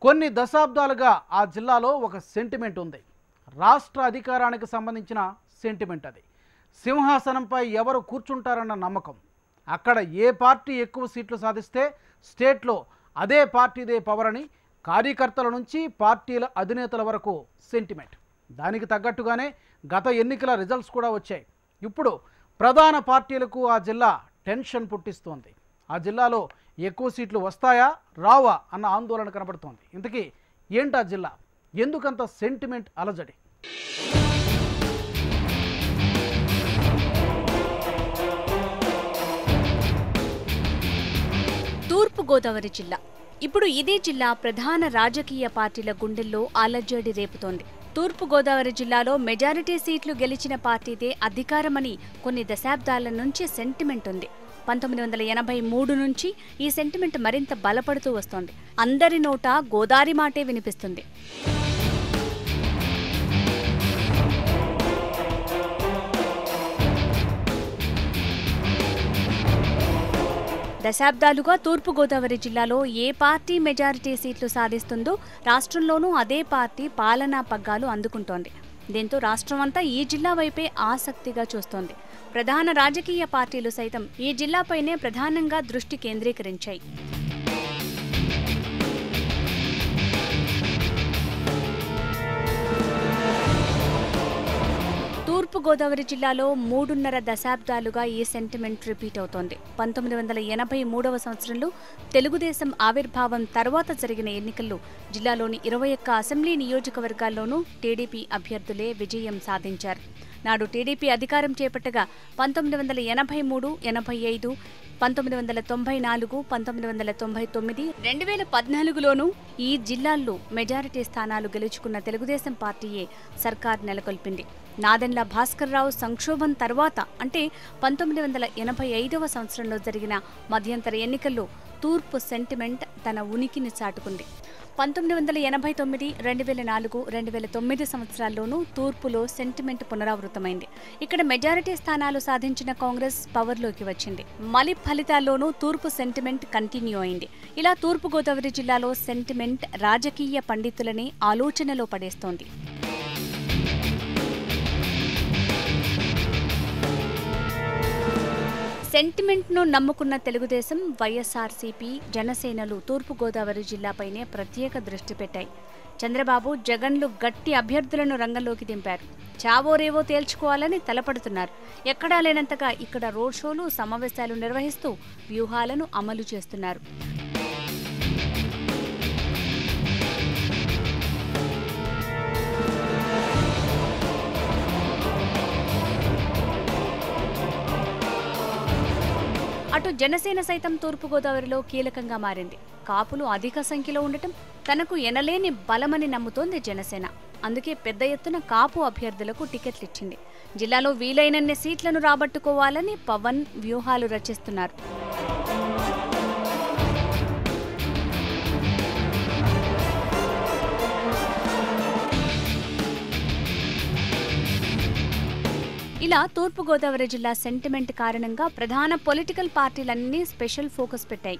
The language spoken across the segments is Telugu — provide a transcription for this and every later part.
కొన్ని దశాబ్దాలుగా ఆ జిల్లాలో ఒక సెంటిమెంట్ ఉంది. రాష్ట్ర అధికారానికి సంబంధించిన సెంటిమెంట్ అది. సింహాసనంపై ఎవరు కూర్చుంటారన్న నమ్మకం. అక్కడ ఏ పార్టీ ఎక్కువ సీట్లు సాధిస్తే స్టేట్లో అదే పార్టీదే పవర్ అని కార్యకర్తల నుంచి పార్టీల అధినేతల వరకు సెంటిమెంట్. దానికి తగ్గట్టుగానే గత ఎన్నికల రిజల్ట్స్ కూడా వచ్చాయి. ఇప్పుడు ప్రధాన పార్టీలకు ఆ జిల్లా టెన్షన్ పుట్టిస్తోంది. ఆ జిల్లాలో ఎక్కువ సీట్లు వస్తాయా రావా అన్న ఆందోళన కనబడుతోంది. ఇంతకీ ఏంటా జిల్లా? ఎందుకంత సెంటిమెంట్ అలజడి? తూర్పు గోదావరి జిల్లా. ఇప్పుడు ఇదే జిల్లా ప్రధాన రాజకీయ పార్టీల గుండెల్లో అలజడి రేపుతోంది. తూర్పు గోదావరి జిల్లాలో మెజారిటీ సీట్లు గెలిచిన పార్టీదే అధికారమని కొన్ని దశాబ్దాల నుంచి సెంటిమెంట్ ఉంది. 1983 నుంచి ఈ సెంటిమెంట్ మరింత బలపడుతూ వస్తోంది. అందరి నోట గోదారి మాటే వినిపిస్తుంది. దశాబ్దాలుగా తూర్పు గోదావరి జిల్లాలో ఏ పార్టీ మెజారిటీ సీట్లు సాధిస్తుందో రాష్ట్రంలోనూ అదే పార్టీ పాలనా పగ్గాలు అందుకుంటోంది. దీంతో రాష్ట్రమంతా ఈ జిల్లా వైపే ఆసక్తిగా చూస్తోంది. ప్రధాన రాజకీయ పార్టీలు సైతం ఈ జిల్లాపైనే ప్రధానంగా దృష్టి కేంద్రీకరించాయి. తూర్పు గోదావరి జిల్లాలో 3.5 దశాబ్దాలుగా ఈ సెంటిమెంట్ రిపీట్ అవుతోంది. 1983వ సంవత్సరంలో తెలుగుదేశం ఆవిర్భావం తర్వాత జరిగిన ఎన్నికల్లో జిల్లాలోని 21 అసెంబ్లీ నియోజకవర్గాల్లోనూ టీడీపీ అభ్యర్థులే విజయం సాధించారు. నాడు టీడీపీ అధికారం చేపట్టగా 1983, 85, 1994, 1999, 2014లోనూ ఈ జిల్లాల్లో మెజారిటీ స్థానాలు గెలుచుకున్న తెలుగుదేశం పార్టీయే సర్కార్ నెలకొల్పింది. నాదెండ్ల భాస్కర్రావు సంక్షోభం తర్వాత అంటే 1985వ సంవత్సరంలో జరిగిన మధ్యంతర ఎన్నికల్లో తూర్పు సెంటిమెంట్ తన ఉనికిని చాటుకుంది. 1989, 2004, 2009 సంవత్సరాల్లోనూ తూర్పులో సెంటిమెంట్ పునరావృతమైంది. ఇక్కడ మెజారిటీ స్థానాలు సాధించిన కాంగ్రెస్ పవర్లోకి వచ్చింది. మలి ఫలితాల్లోనూ తూర్పు సెంటిమెంట్ కంటిన్యూ అయింది. ఇలా తూర్పు గోదావరి జిల్లాలో సెంటిమెంట్ రాజకీయ పండితులని ఆలోచనలో పడేస్తోంది. సెంటిమెంట్ను నమ్ముకున్న తెలుగుదేశం, వైఎస్ఆర్సీపీ, జనసేనలు తూర్పు గోదావరి జిల్లాపైనే ప్రత్యేక దృష్టి పెట్టాయి. చంద్రబాబు, జగన్లు గట్టి అభ్యర్థులను రంగంలోకి దింపారు. చావో రేవో తేల్చుకోవాలని తలపడుతున్నారు. ఎక్కడా లేనంతగా ఇక్కడ రోడ్ షోలు, సమావేశాలు నిర్వహిస్తూ వ్యూహాలను అమలు చేస్తున్నారు. అటు జనసేన సైతం తూర్పుగోదావరిలో కీలకంగా మారింది. కాపులు అధిక సంఖ్యలో ఉండటం తనకు ఎనలేని బలమని నమ్ముతోంది జనసేన. అందుకే పెద్ద ఎత్తున కాపు అభ్యర్థులకు టికెట్లు ఇచ్చింది. జిల్లాలో వీలైనన్ని సీట్లను రాబట్టుకోవాలని పవన్ వ్యూహాలు రచిస్తున్నారు. ఇలా తూర్పుగోదావరి జిల్లా సెంటిమెంట్ కారణంగా ప్రధాన పొలిటికల్ పార్టీలన్నీ స్పెషల్ ఫోకస్ పెట్టాయి.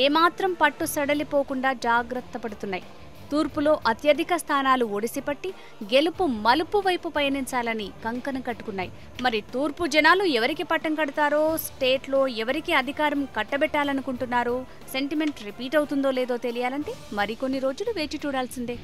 ఏమాత్రం పట్టు సడలిపోకుండా జాగ్రత్త పడుతున్నాయి. తూర్పులో అత్యధిక స్థానాలు ఒడిసిపట్టి గెలుపు మలుపు వైపు పయనించాలని కంకణం కట్టుకున్నాయి. మరి తూర్పు జనాలు ఎవరికి పట్టం కడతారో, స్టేట్లో ఎవరికి అధికారం కట్టబెట్టాలనుకుంటున్నారో, సెంటిమెంట్ రిపీట్ అవుతుందో లేదో తెలియాలంటే మరికొన్ని రోజులు వేచి చూడాల్సిందే.